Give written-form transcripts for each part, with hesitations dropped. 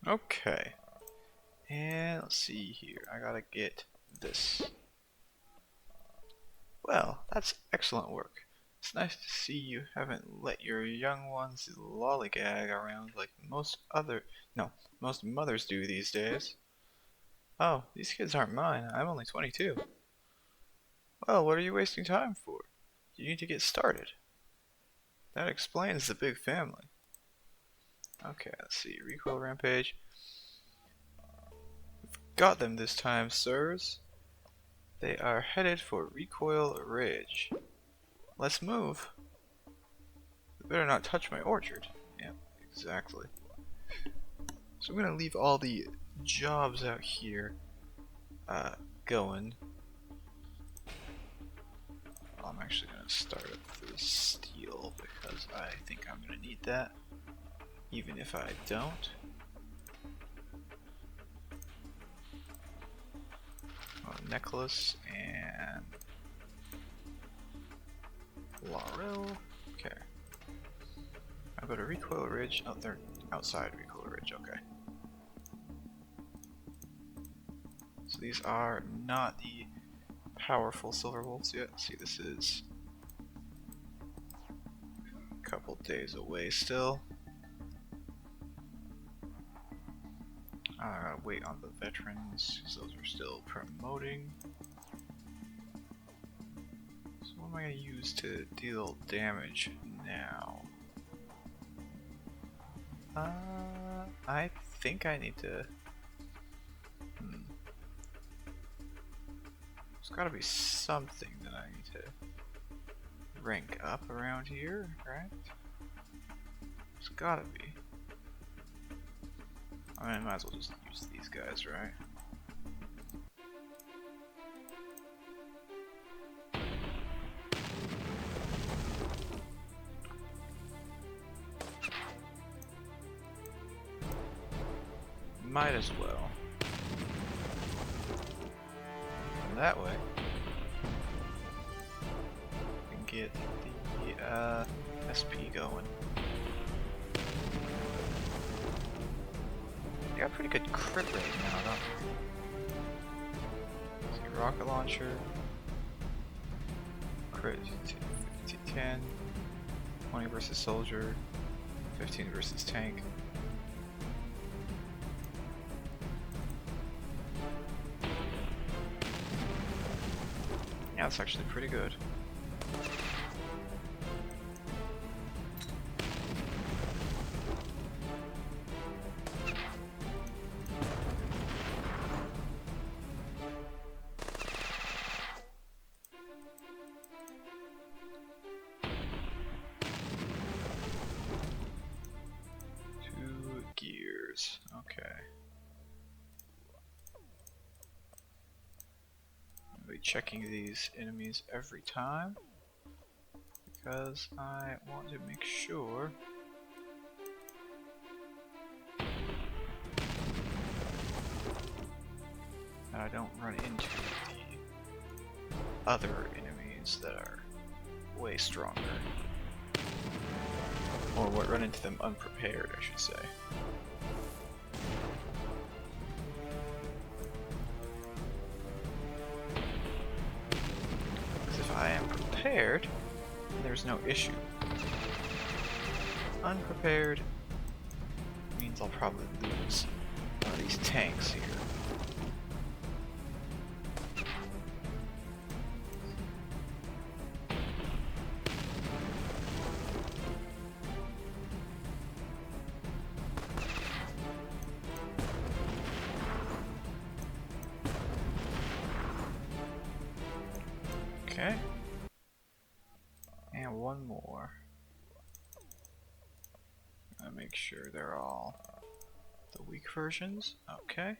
Okay. And let's see here. I gotta get this. Well, that's excellent work. It's nice to see you haven't let your young ones lollygag around like most mothers do these days. Oh, these kids aren't mine. I'm only 22. Well, what are you wasting time for? You need to get started. That explains the big family. Okay, let's see. Recoil rampage. Got them this time, sirs. They are headed for Recoil Ridge. Let's move. They better not touch my orchard. Yeah, exactly. So I'm gonna leave all the jobs out here going. I'm actually gonna start up the steel because I think I'm gonna need that, even if I don't. Necklace and Laurel. Okay. I'll go to Recoil Ridge. Oh, they're outside Recoil Ridge. Okay. So these are not the powerful Silver Wolves yet. See, this is a couple days away still. Wait on the veterans, because those are still promoting. So what am I going to use to deal damage now? I think I need to... There's got to be something that I need to rank up around here, right? There's got to be. I mean, I might as well just use these guys, right? Might as well. And that way, we can get the SP going. They got pretty good crit rate now, don't they? See, rocket launcher, crit 10, 20 versus soldier, 15 versus tank. Yeah, that's actually pretty good. Okay. I'll be checking these enemies every time because I want to make sure that I don't run into the other enemies that are way stronger. Or run into them unprepared, I should say. I am prepared, there's no issue. Unprepared means I'll probably lose one of these tanks here. Okay. And one more. I make sure they're all the weak versions. Okay.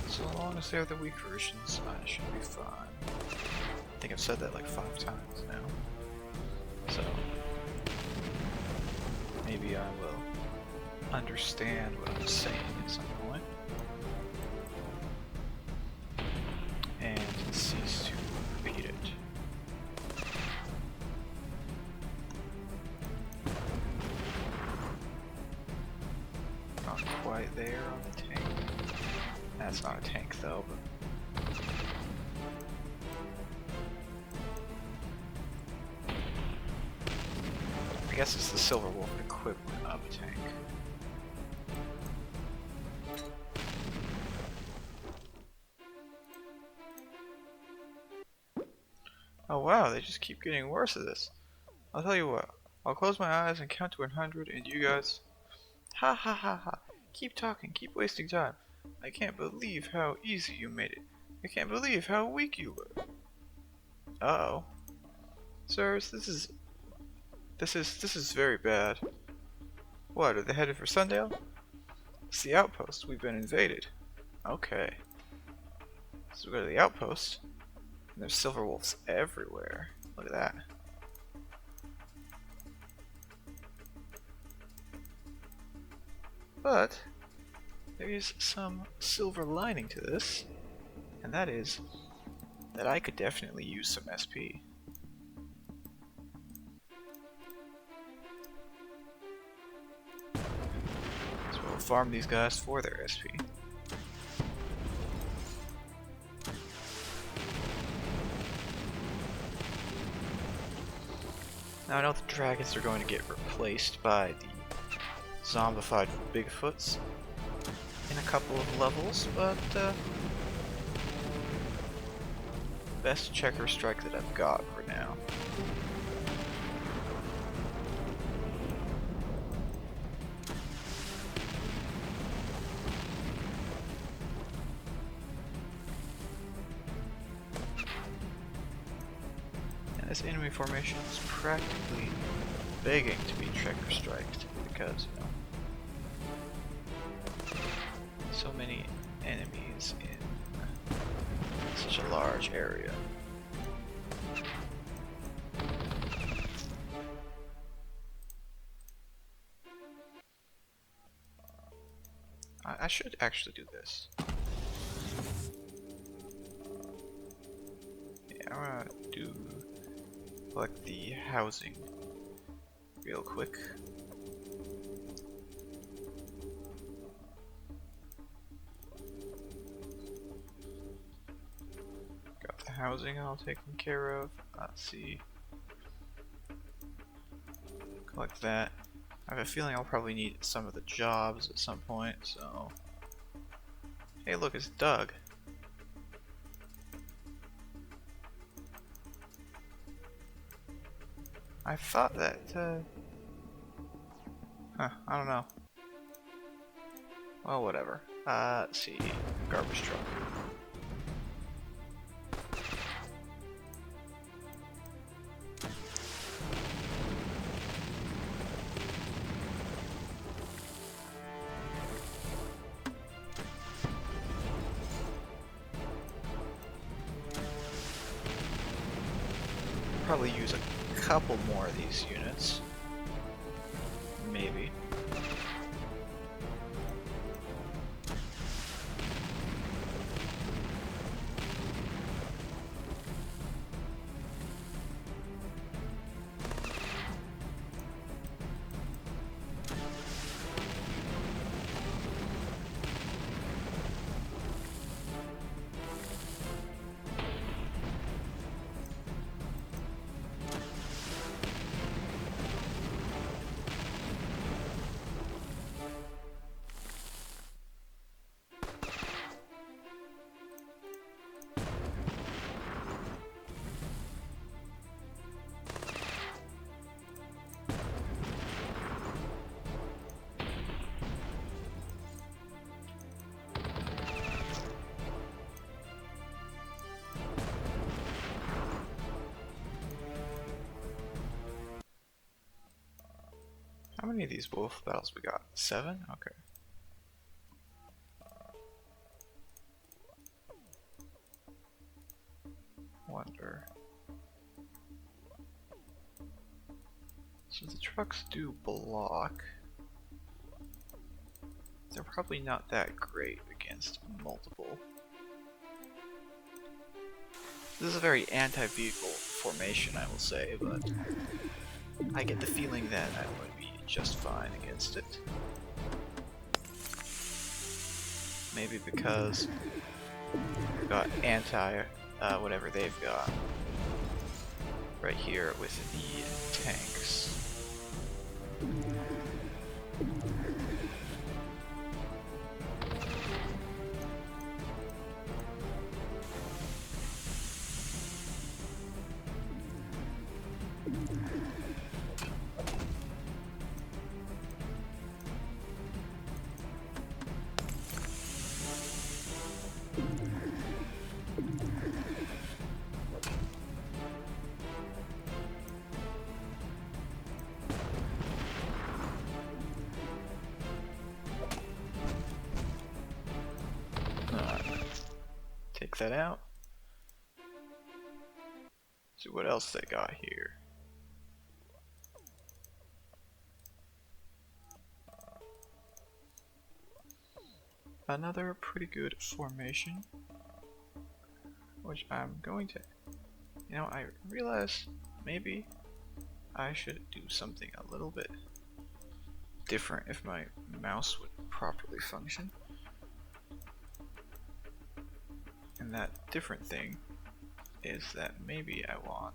So long as they're the weak versions, I should be fine. I think I've said that like 5 times now. So maybe I will understand what I'm saying at some point and cease to repeat it. Not quite there on the tank. That's not a tank though, but I guess it's the Silver Wolf equivalent of a tank. Oh wow, they just keep getting worse at this. I'll tell you what, I'll close my eyes and count to 100 and you guys... Ha ha ha ha, keep talking, keep wasting time. I can't believe how easy you made it. I can't believe how weak you were. Uh-oh. Sirs, this is very bad. What, are they headed for Sundale? It's the Outpost, we've been invaded. Okay. So we go to the Outpost. And there's Silver Wolves everywhere. Look at that. But there is some silver lining to this, and that is that I could definitely use some SP. So we'll farm these guys for their SP. Now I know the dragons are going to get replaced by the zombified Bigfoots in a couple of levels, but best checker strike that I've got for now. And this enemy formation is practically begging to be checker striked because, you know, so many enemies in such a large area. I should actually do this. Yeah, I'm gonna collect the housing real quick. Got the housing all taken care of. Let's see. Collect that. I have a feeling I'll probably need some of the jobs at some point, so... Hey look, it's Doug. I thought that, I don't know. Well, whatever. Let's see. Garbage truck. Probably use a couple more of these units. Maybe. How many of these wolf battles we got? 7? Okay. Wonder. So the trucks do block. They're probably not that great against multiple. This is a very anti-vehicle formation, I will say, but I get the feeling that I would be just fine against it. Maybe because we've got whatever they've got right here with the tanks. Take that out. See what else they got here. Another pretty good formation, which I'm going to, I realize maybe I should do something a little bit different if my mouse would properly function. And that different thing is that maybe I want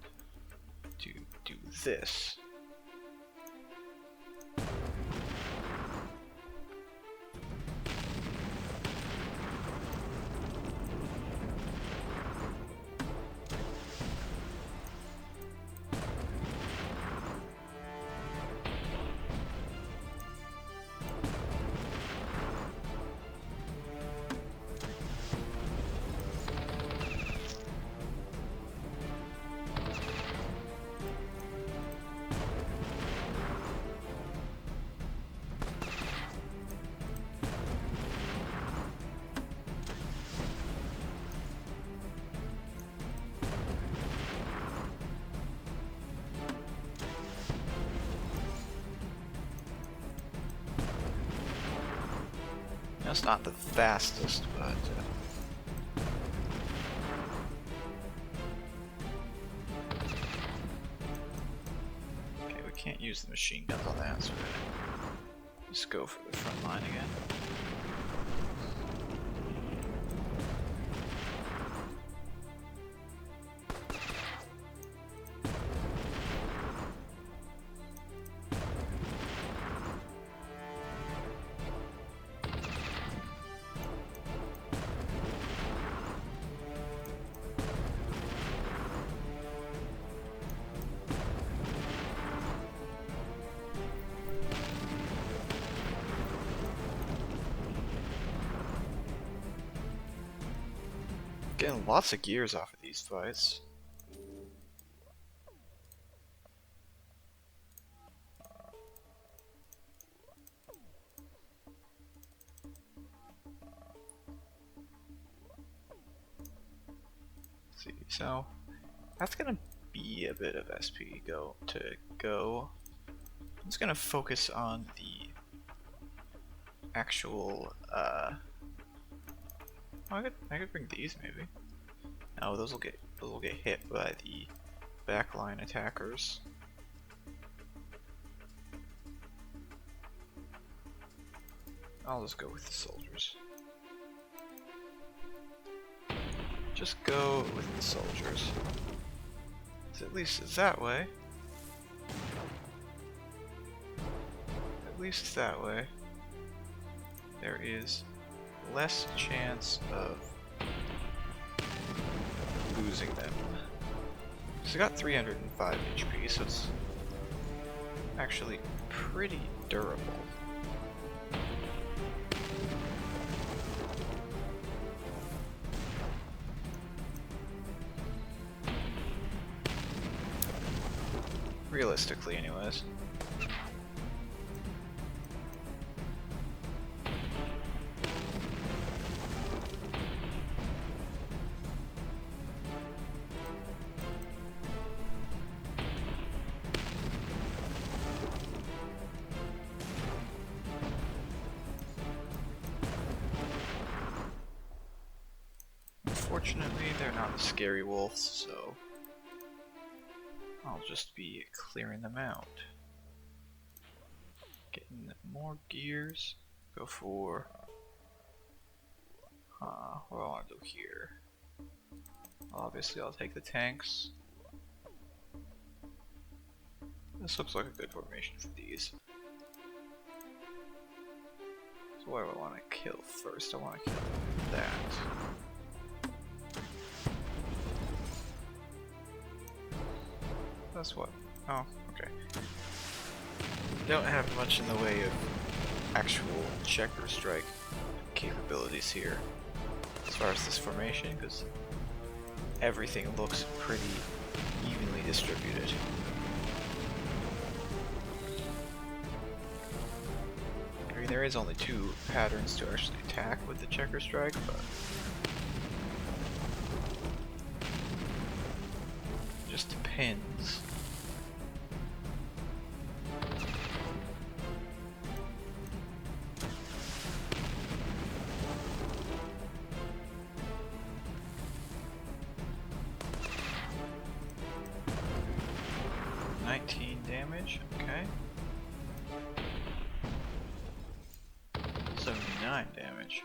to do this. It's not the fastest, but okay, we can't use the machine guns on that, so we're just go for the front line again. Getting lots of gears off of these fights. Let's see, so that's gonna be a bit of SP go. I'm just gonna focus on the actual I could bring these maybe. No, those will get hit by the backline attackers. I'll just go with the soldiers. Just go with the soldiers. So at least it's that way. At least that way. There is less chance of losing them. So I got 305 HP, so it's actually pretty durable. Realistically, anyways. Fortunately, they're not scary wolves, so I'll just be clearing them out. Getting more gears. Go for... what do I want to do here? Obviously, I'll take the tanks. This looks like a good formation for these. So what do I want to kill first? I want to kill that. That's what? Oh, okay. Don't have much in the way of actual checker strike capabilities here as far as this formation, because everything looks pretty evenly distributed. I mean, there is only 2 patterns to actually attack with the checker strike, but it just depends. Damage, okay. 79 damage.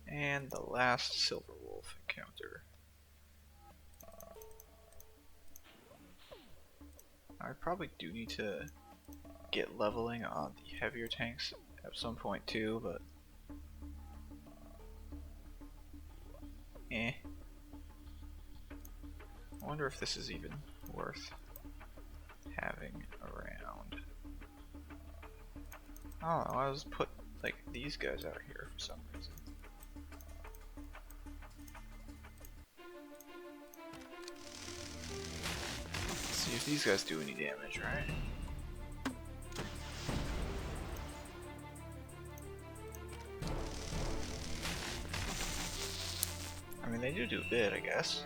And the last Silver Wolf encounter. I probably do need to get leveling on the heavier tanks at some point too, but I wonder if this is even worth having around. I don't know, I'll just put like these guys out here for some reason. Let's see if these guys do any damage, right? I mean, they do a bit, I guess.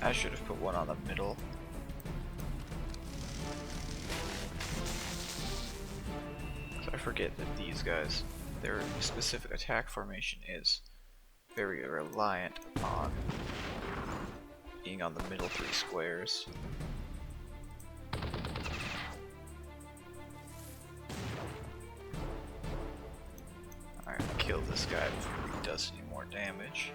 I should have put one on the middle. I forget that these guys, their specific attack formation is very reliant upon being on the middle 3 squares. Alright, kill this guy before he does any more damage.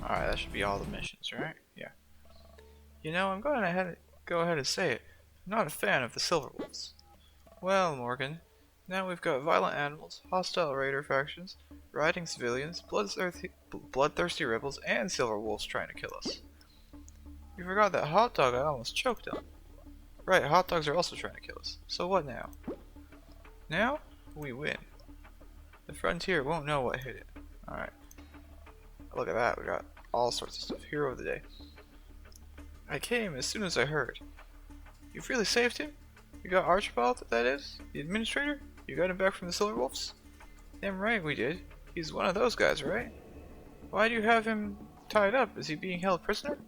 Alright, that should be all the missions, right? Yeah. You know, I'm going to go ahead and say it. I'm not a fan of the Silver Wolves. Well, Morgan, now we've got violent animals, hostile raider factions, rioting civilians, bloodthirsty rebels, and Silver Wolves trying to kill us. You forgot that hot dog I almost choked on. Right, hot dogs are also trying to kill us. So what now? Now, we win. The frontier won't know what hit it. Alright. Look at that, we got all sorts of stuff. Hero of the day. I came as soon as I heard. You've really saved him? You got Archibald, that is? The administrator? You got him back from the Silver Wolves? Damn right we did. He's one of those guys, right? Why do you have him tied up? Is he being held prisoner?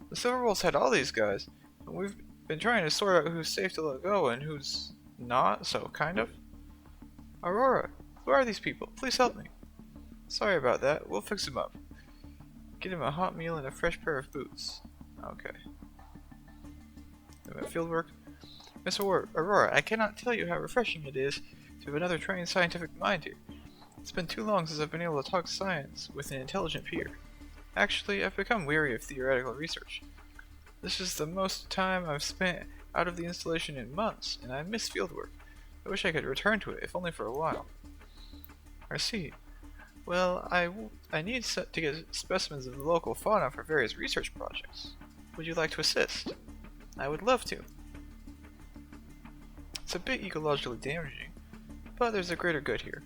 The Silver Wolves had all these guys, and we've been trying to sort out who's safe to let go and who's not, so kind of. Aurora, who are these people? Please help me. Sorry about that, we'll fix him up. Get him a hot meal and a fresh pair of boots. Okay. Field work. Miss Aurora, I cannot tell you how refreshing it is to have another trained scientific mind here. It's been too long since I've been able to talk science with an intelligent peer. Actually, I've become weary of theoretical research. This is the most time I've spent out of the installation in months, and I miss fieldwork. I wish I could return to it, if only for a while. I see. Well, I need to get specimens of the local fauna for various research projects. Would you like to assist? I would love to. It's a bit ecologically damaging, but there's a greater good here.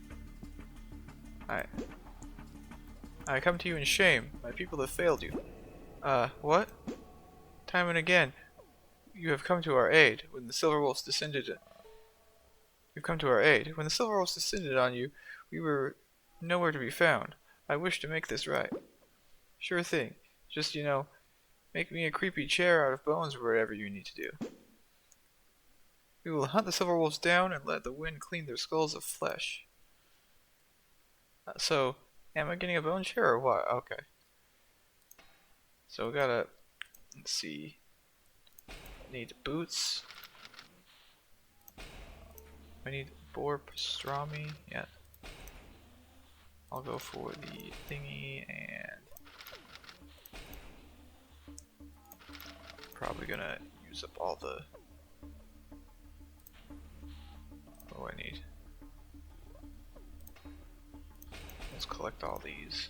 I come to you in shame. My people have failed you. What? Time and again, you have come to our aid when the Silver Wolves descended. You've come to our aid. When the Silver Wolves descended on you, we were nowhere to be found. I wish to make this right. Sure thing. Just, make me a creepy chair out of bones or whatever you need to do. We will hunt the Silver Wolves down and let the wind clean their skulls of flesh. So, am I getting a bone chair or what? Okay. So we gotta, let's see. Need boots. I need boar pastrami. Yeah. I'll go for the thingy and probably gonna use up all the. What do I need? Let's collect all these.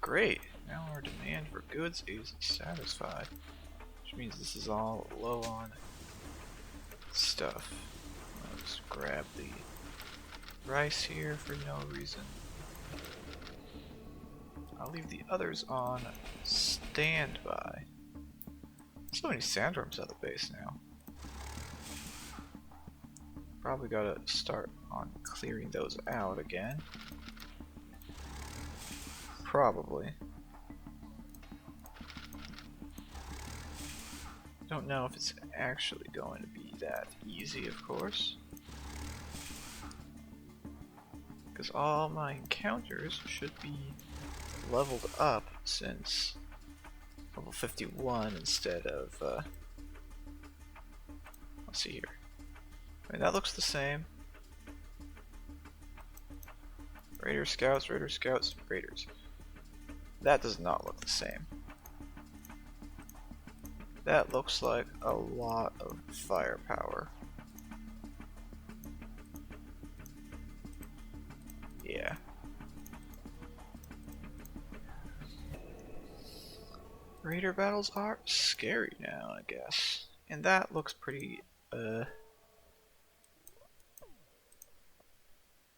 Great! Now our demand for goods is satisfied. Which means this is all low on stuff. Let's grab the rice here for no reason. I'll leave the others on standby. So many sandworms at the base now. Probably gotta start on clearing those out again. Probably. Don't know if it's actually going to be that easy, of course. Because all my encounters should be leveled up since level 51 instead of, let's see here. I mean, that looks the same. Raider scouts, raiders. That does not look the same. That looks like a lot of firepower. Yeah. Raider battles are scary now, I guess. And that looks pretty,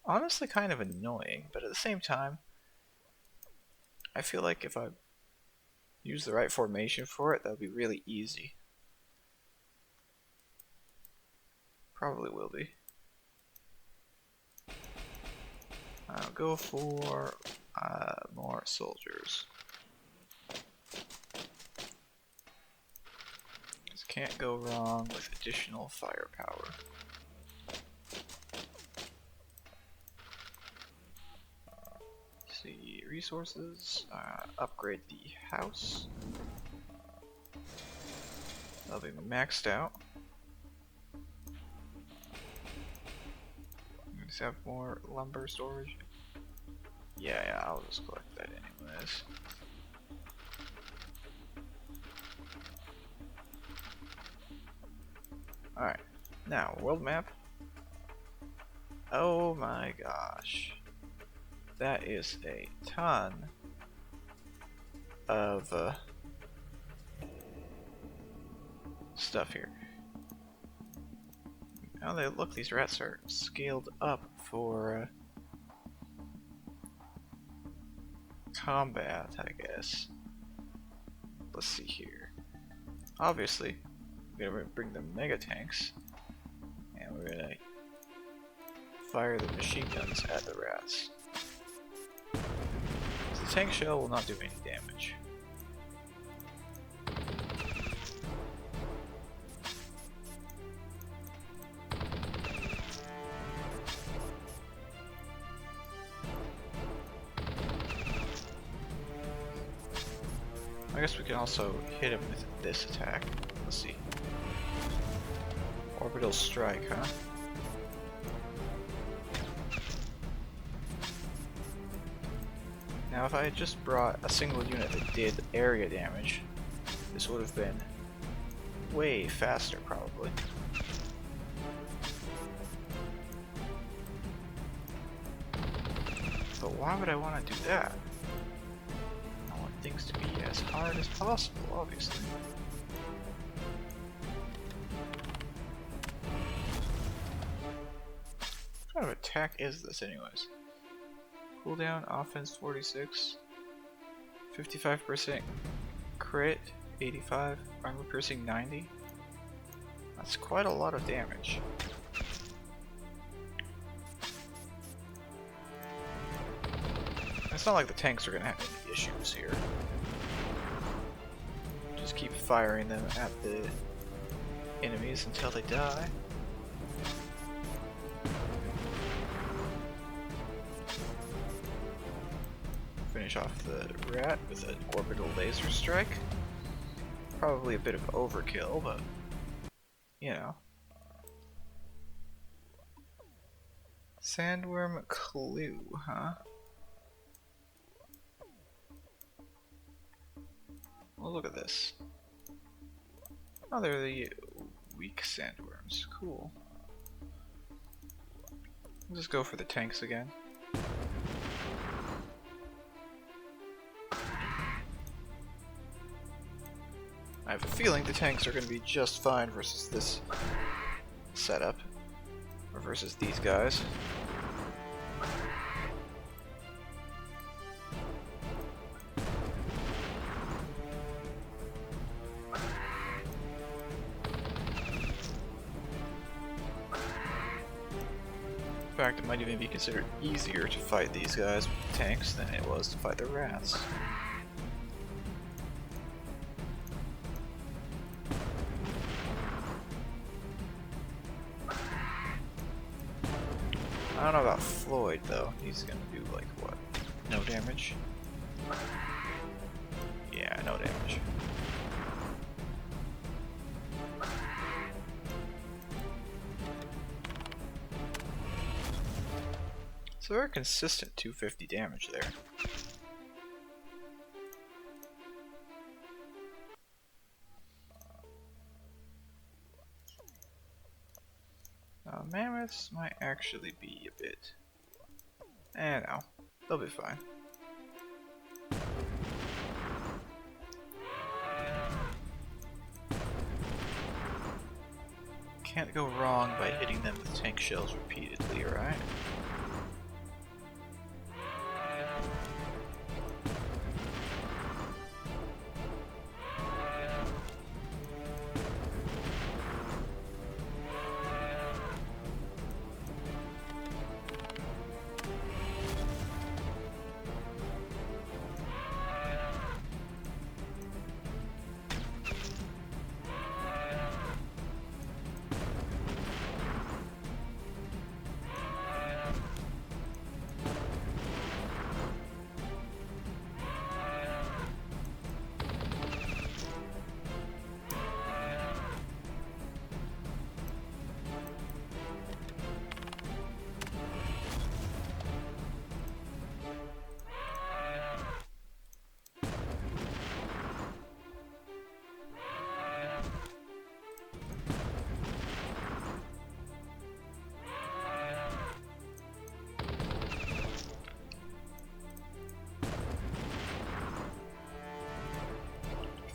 honestly kind of annoying, but at the same time, I feel like if I use the right formation for it, that would be really easy. Probably will be. I'll go for more soldiers. Just can't go wrong with additional firepower. See, resources, upgrade the house. That'll be maxed out. Just have more lumber storage. Yeah, I'll just collect that anyways. Alright, now, world map. Oh my gosh. That is a ton of stuff here. Now they look, these rats are scaled up for combat, I guess. Let's see here. Obviously, we're gonna bring the mega tanks, and we're gonna fire the machine guns at the rats. The tank shell will not do any damage. I guess we can also hit him with this attack. Let's see. Orbital strike, huh? Now if I had just brought a single unit that did area damage, this would have been way faster probably. But why would I want to do that? I want things to be as hard as possible, obviously. What kind of attack is this anyways? Cooldown, offense 46, 55% crit, 85, armor piercing 90. That's quite a lot of damage. It's not like the tanks are gonna have any issues here. Just keep firing them at the enemies until they die. Finish off the rat with an orbital laser strike. Probably a bit of overkill, but you know. Sandworm clue, huh? Well, look at this. Oh, they're the weak sandworms. Cool. I'll just go for the tanks again. I have a feeling the tanks are going to be just fine versus this setup, or versus these guys. In fact, it might even be considered easier to fight these guys with tanks than it was to fight the rats. I don't know about Floyd though. He's gonna do like what? No damage? Yeah, no damage. So very consistent 250 damage there. Meritz might actually be a bit. No, they'll be fine. Can't go wrong by hitting them with tank shells repeatedly, right?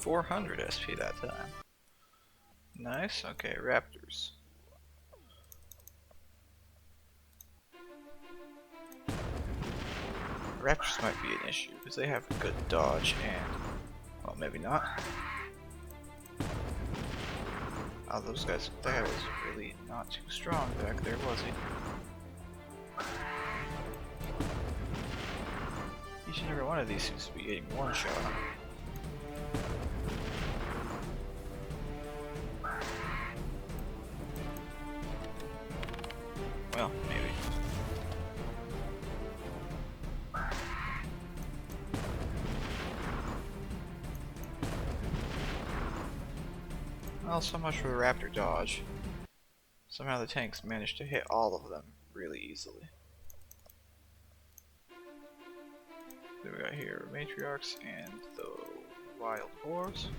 $400 SP that time. Nice. Okay, raptors. Raptors might be an issue because they have a good dodge and, well, maybe not. Oh, those guys. That guy was really not too strong back there, was he? Each and every one of these seems to be getting one shot. Well, maybe. Well, so much for the raptor dodge. Somehow the tanks managed to hit all of them really easily. Then we got here matriarchs and the wild boars.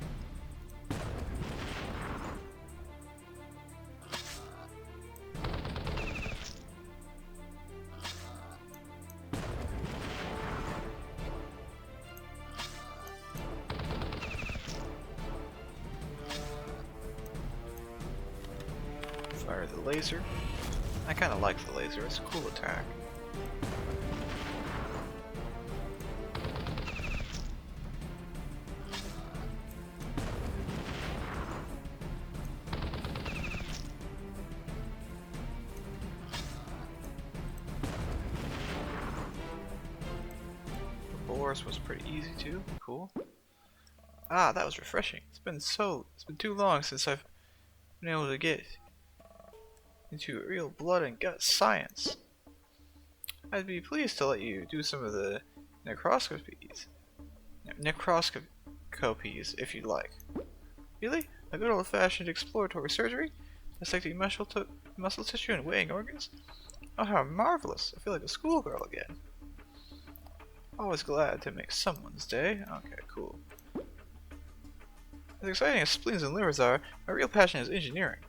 Fire the laser. I kind of like the laser, it's a cool attack. The boars was pretty easy too, cool. Ah, that was refreshing. It's been too long since I've been able to get into real blood and gut science. I'd be pleased to let you do some of the necroscopies if you'd like. Really? A good old-fashioned exploratory surgery? Dissecting muscle tissue and weighing organs? Oh, how marvelous! I feel like a schoolgirl again. Always glad to make someone's day. Okay, cool. As exciting as spleens and livers are, my real passion is engineering.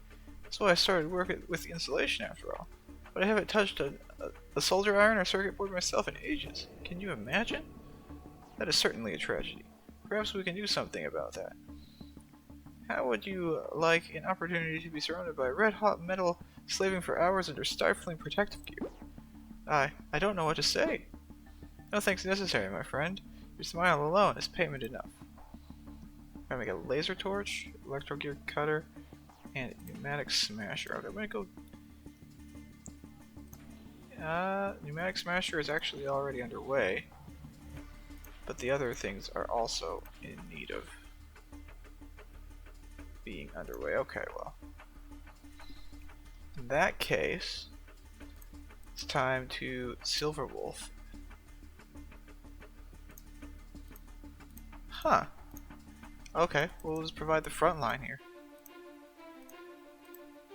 That's why I started working with the installation after all. But I haven't touched a solder iron or circuit board myself in ages. Can you imagine? That is certainly a tragedy. Perhaps we can do something about that. How would you like an opportunity to be surrounded by red-hot metal slaving for hours under stifling protective gear? I don't know what to say. No thanks necessary, my friend. Your smile alone is payment enough. I'm gonna make a laser torch, electro gear cutter, and pneumatic smasher. Okay, I'm gonna go. Pneumatic smasher is actually already underway, but the other things are also in need of being underway. Okay, well, in that case, it's time to Silver Wolf. Huh. Okay, we'll just provide the front line here.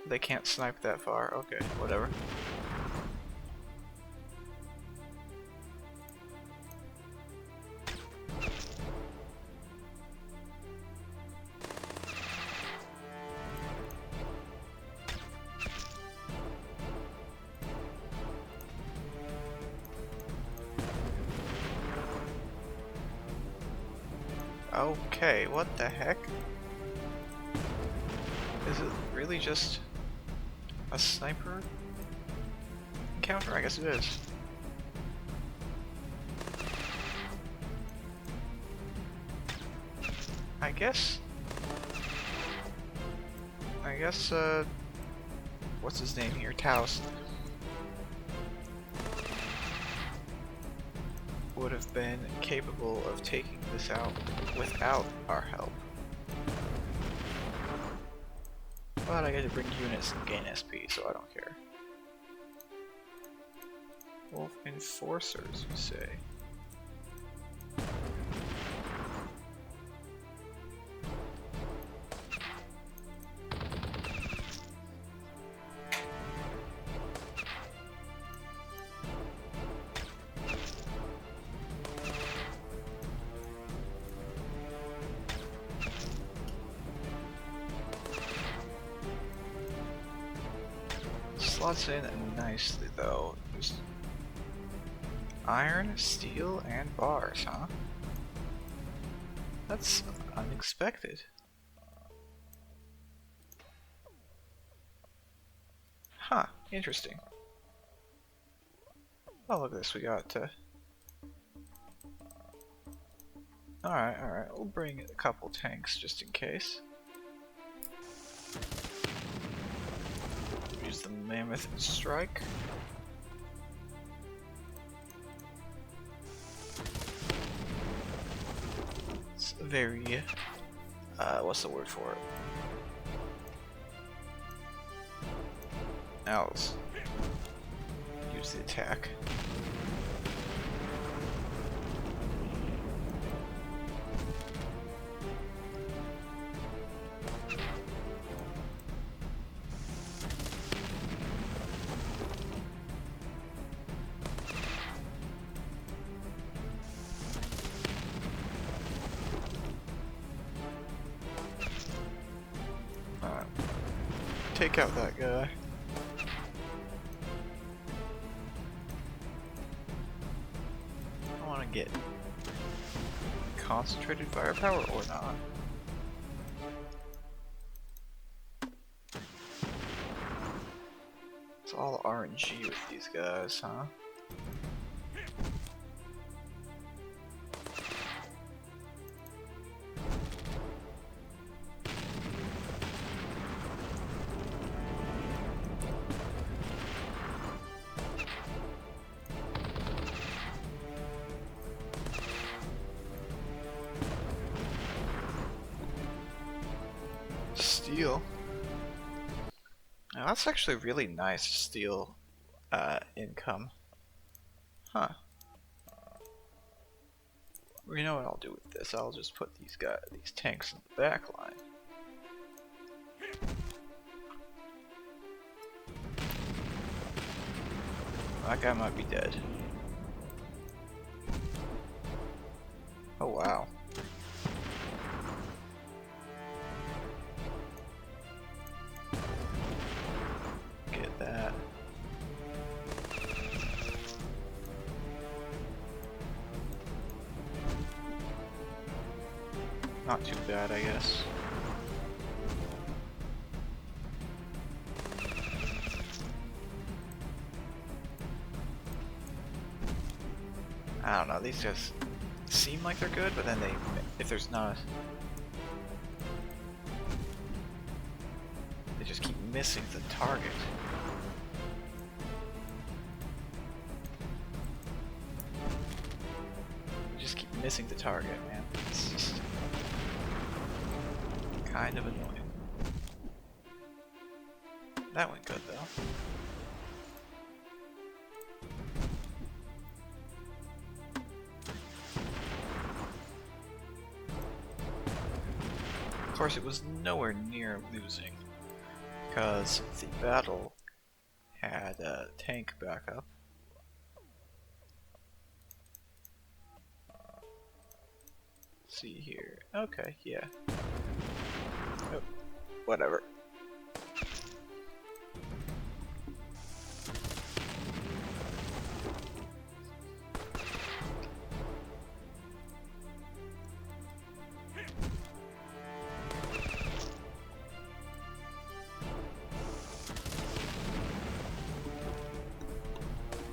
They can't snipe that far. Okay, whatever. Okay, what the heck? Is it really just a sniper encounter? I guess it is. I guess, what's his name here? Taos would have been capable of taking this out without our help. But I get to bring units and gain SP, so I don't care. Wolf Enforcers, you say? Slots in nicely though. There's iron, steel, and bars, huh? That's unexpected. Huh, interesting. Oh, look at this, we got alright, we'll bring a couple tanks just in case. Use the Mammoth Strike. It's very, what's the word for it? Owls. Use the attack. take out that guy. I want to get concentrated firepower or not. It's all RNG with these guys, huh? Steel. Now that's actually really nice steel income. Huh. Well, you know what I'll do with this? I'll just put these tanks in the back line. That guy might be dead. Oh wow. Get that. Not too bad, I guess. I don't know, these guys seem like they're good, but then if there's not, they just keep missing the target. They just keep missing the target, man. It's just kind of annoying. That went good though. Of course, it was nowhere near losing because the battle had a tank backup. Let's see here. Okay, yeah. Oh, whatever.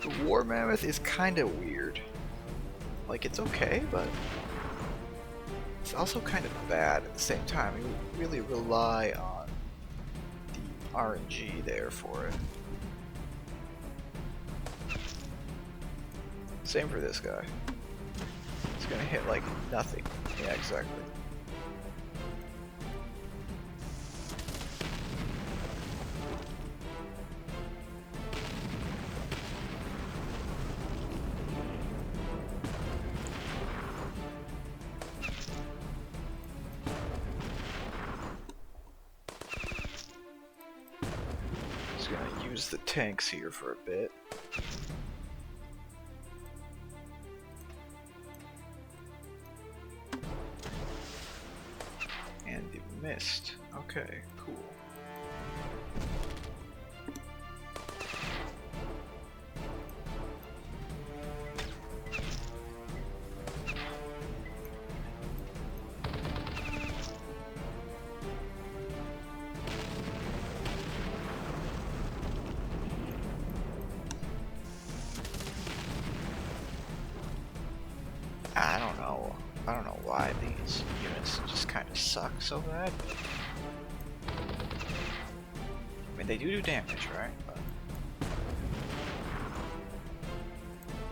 The War Mammoth is kind of weird. Like, it's okay, but it's also kind of bad at the same time. You really rely on the RNG there for it. Same for this guy. It's gonna hit like nothing. Yeah, exactly. Gonna use the tanks here for a bit. And it missed. Okay, cool. I don't know why these units just kind of suck so bad. I mean, they do damage, right?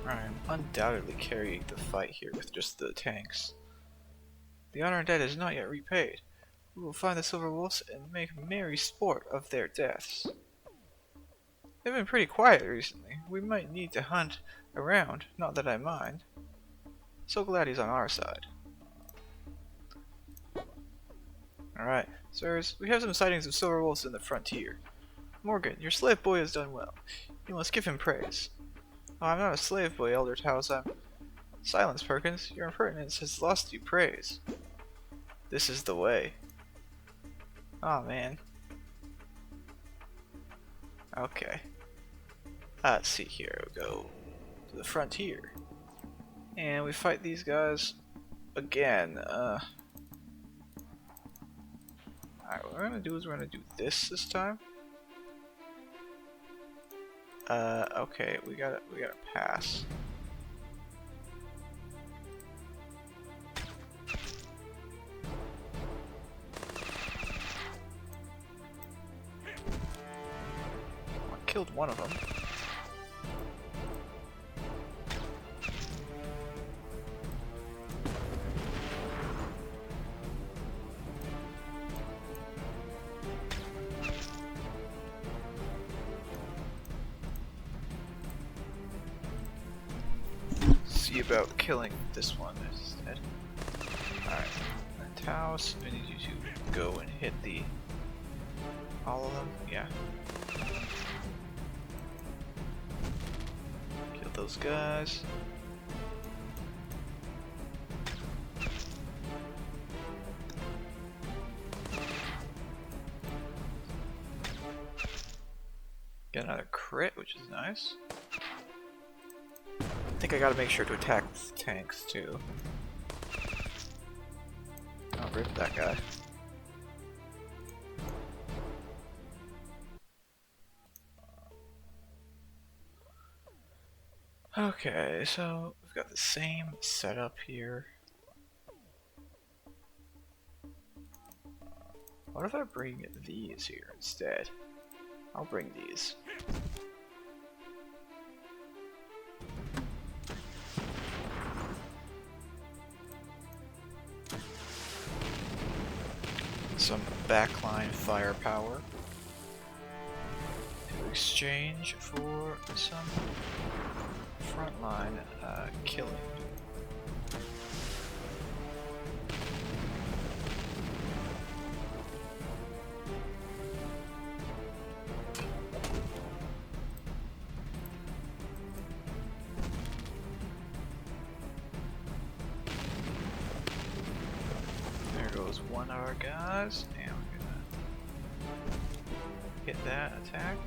But I'm undoubtedly carrying the fight here with just the tanks. The honor and debt is not yet repaid. We will find the Silver Wolves and make merry sport of their deaths. They've been pretty quiet recently. We might need to hunt around, not that I mind. So glad he's on our side. Alright, sirs, we have some sightings of silver wolves in the frontier. Morgan, your slave boy has done well. You must give him praise. Oh, I'm not a slave boy, Elder Taos. Silence, Perkins. Your impertinence has lost you praise. This is the way. Aw, man. Okay. Let's see here. We'll go to the frontier. And we fight these guys again. Alright, what we're gonna do is we're gonna do this time. Okay, we gotta pass. I killed one of them. See about killing this one instead. Alright, and Taos, I need you to go and hit all of them. Yeah. Kill those guys. Get another crit, which is nice. I think I gotta make sure to attack the tanks too. I'll rip that guy. Okay, so we've got the same setup here. What if I bring these here instead? I'll bring these. Some backline firepower to exchange for some frontline killing. One of our guys, and we're gonna hit that attack.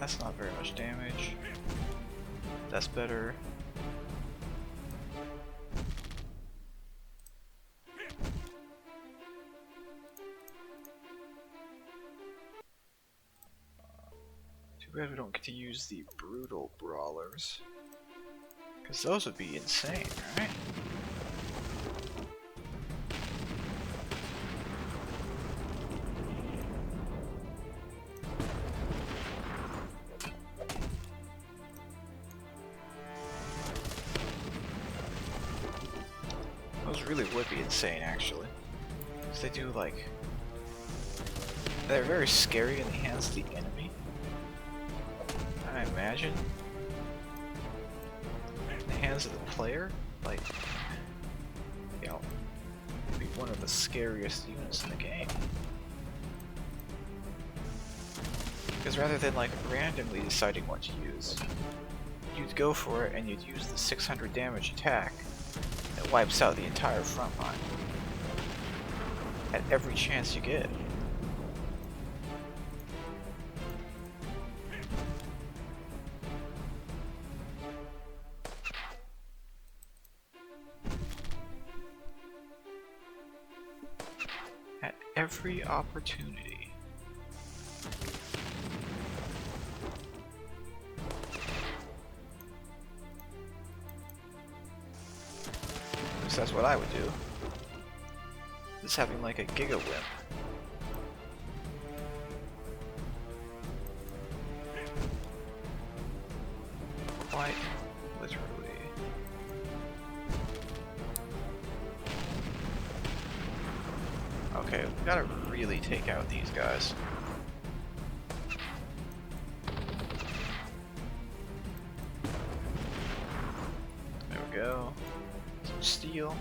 That's not very much damage. That's better. Too bad we don't get to use the brutal brawlers, because those would be insane, right? Those really would be insane, actually, because they do they're very scary in the hands of the enemy. I imagine in the hands of the player, you know, be one of the scariest units in the game. Because rather than randomly deciding what to use, you'd go for it and you'd use the 600 damage attack that wipes out the entire front line at every chance you get. Every opportunity. Because that's what I would do. Just having a Giga Whip. Quite literally. Okay, we gotta really take out these guys. There we go. Some steel.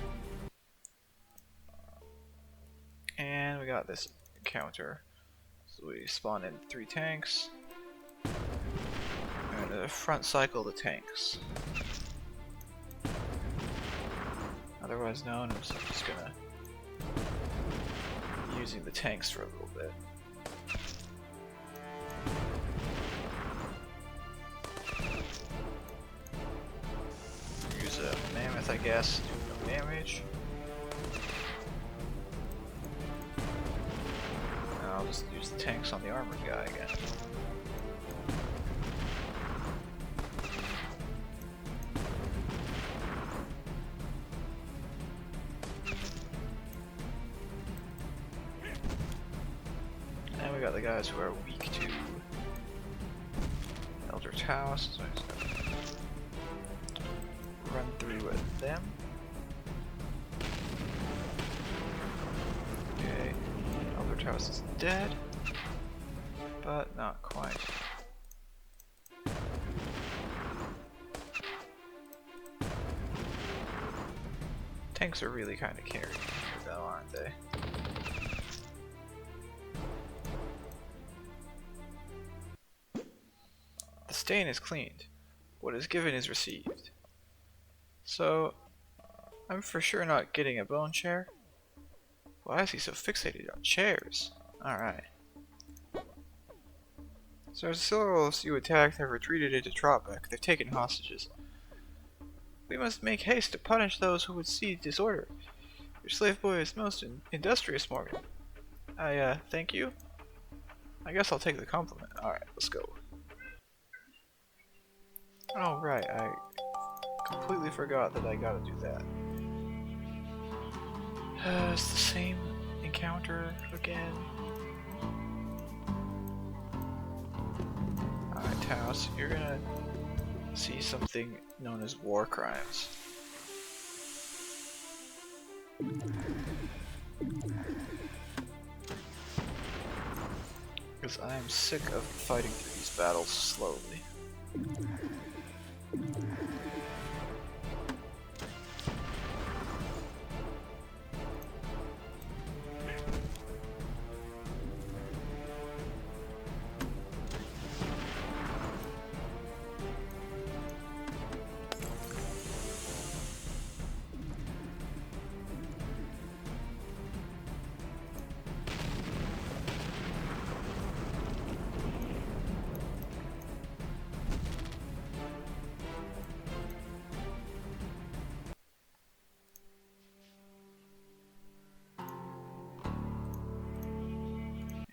And we got this counter. So we spawn in 3 tanks. And front cycle the tanks. otherwise known as I'm just gonna be using the tanks for a little bit. Use a mammoth, I guess, do no damage. And I'll just use the tanks on the armored guy again. And we got the guys who are weak to Elder Taos, so I just gotta run through with them. Okay, Elder Taos is dead, but not quite. Tanks are really kind of carrying here though, aren't they? The stain is cleaned. What is given is received. So, I'm for sure not getting a bone chair. Why is he so fixated on chairs? Alright. So, the SIlver Wolves you attacked have retreated into Tropic. They've taken hostages. We must make haste to punish those who would see disorder. Your slave boy is most industrious, Morgan. Thank you. I guess I'll take the compliment. Alright, let's go. Oh, right, I completely forgot that I gotta do that. It's the same encounter again. Alright, Taos, you're gonna see something known as war crimes. Because I am sick of fighting through these battles slowly.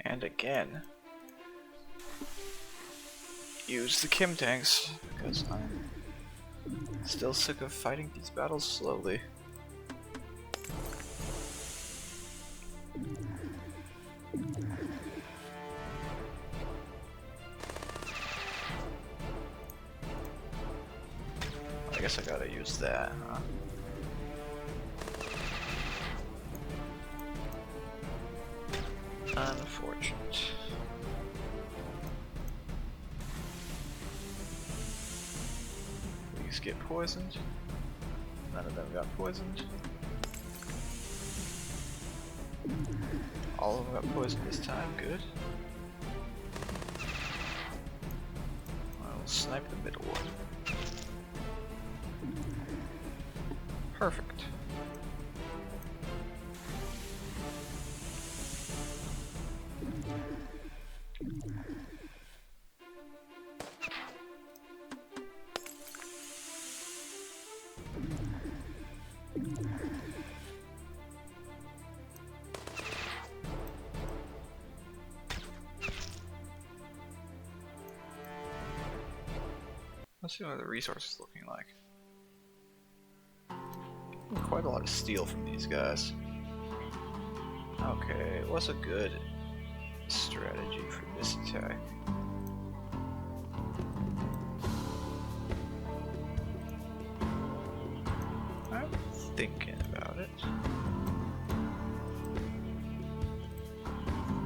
And again, use the Kim tanks because I'm still sick of fighting these battles slowly. I guess I gotta use that, huh? Unfortunate. Please get poisoned. None of them got poisoned. All of them got poisoned this time, good. I'll snipe the middle one. Perfect. Let's see what the resource is looking like. Quite a lot of steel from these guys. Okay, what's a good strategy for this attack? I'm thinking about it.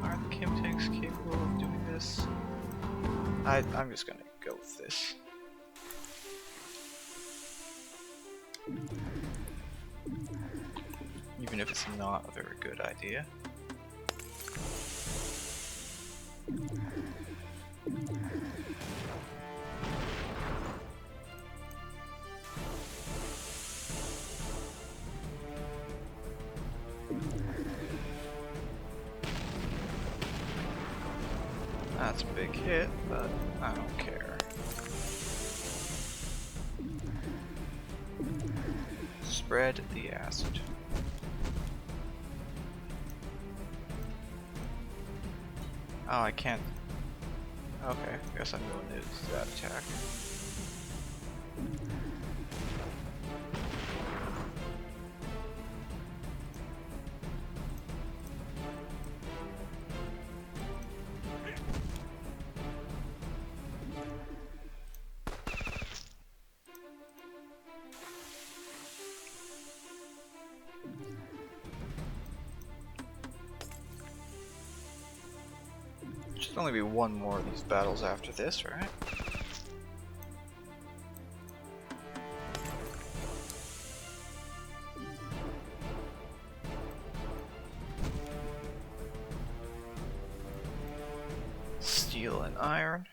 Are the Kim tanks capable of doing this? I'm just gonna go with this. Even if it's not a very good idea. That's a big hit, but I don't care. Spread the acid. Oh, I can't. Okay, I guess I'm going to use that attack. Should only be one more of these battles after this, right? Steel and iron.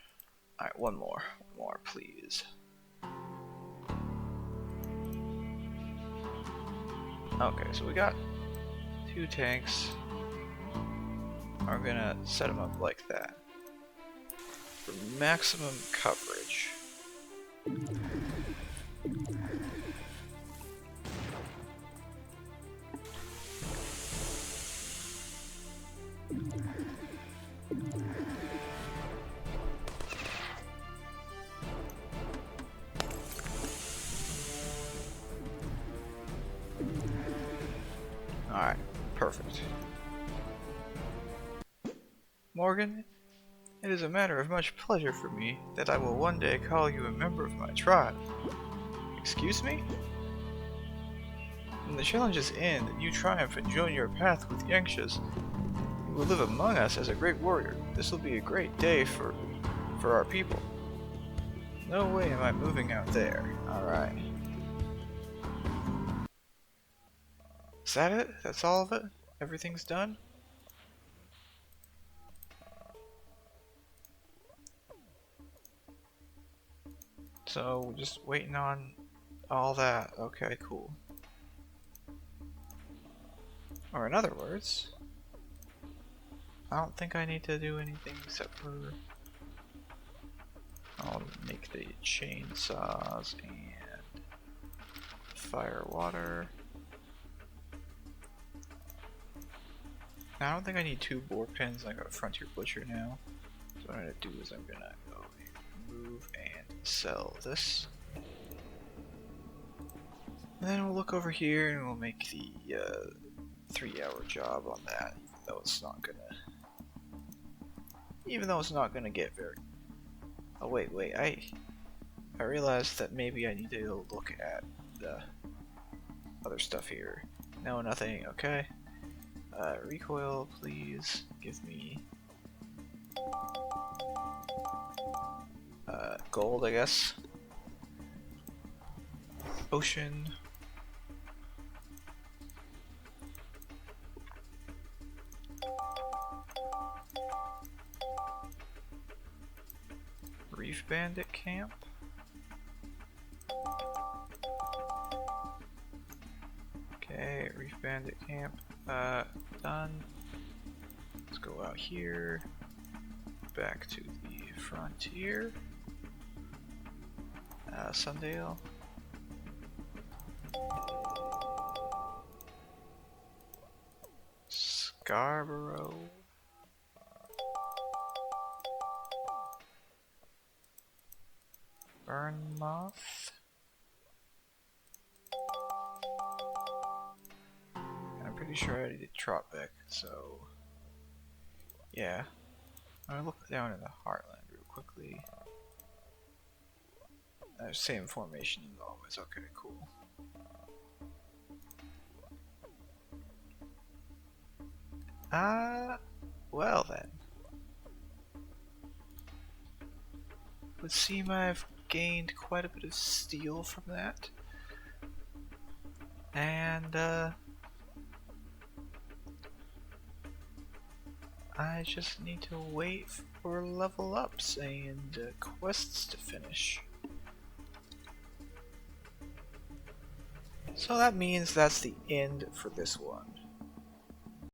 Alright, one more. One more, please. Okay, so we got 2 tanks. We're gonna set them up like that for maximum coverage. Alright, perfect. Morgan, it is a matter of much pleasure for me that I will one day call you a member of my tribe. Excuse me? When the challenges end and you triumph and join your path with Yanksha's, you will live among us as a great warrior. This will be a great day for our people. No way am I moving out there. Alright. Is that it? That's all of it? Everything's done? So, just waiting on all that. Okay, cool. Or in other words, I don't think I need to do anything except for I'll make the chainsaws and fire water. I don't think I need 2 boar pins. I got a frontier butcher now. So what I'm gonna do is I'm gonna go and move and sell this. And then we'll look over here and we'll make the 3-hour job on that. Even though it's not gonna get very. Oh wait, I realized that maybe I need to look at the other stuff here. No, nothing. Okay. Recoil, please give me gold, I guess. Ocean. Reef Bandit Camp. Okay, Reef Bandit Camp. Done. Let's go out here. Back to the frontier. Sundale. Scarborough. Burnmouth. I'm pretty sure I already did Trotbeck, so yeah. I'm gonna look down in the Heartland real quickly. Same formation as always. Okay, cool. Well then. Would seem I've gained quite a bit of steel from that. And I just need to wait for level ups and quests to finish. So that means that's the end for this one.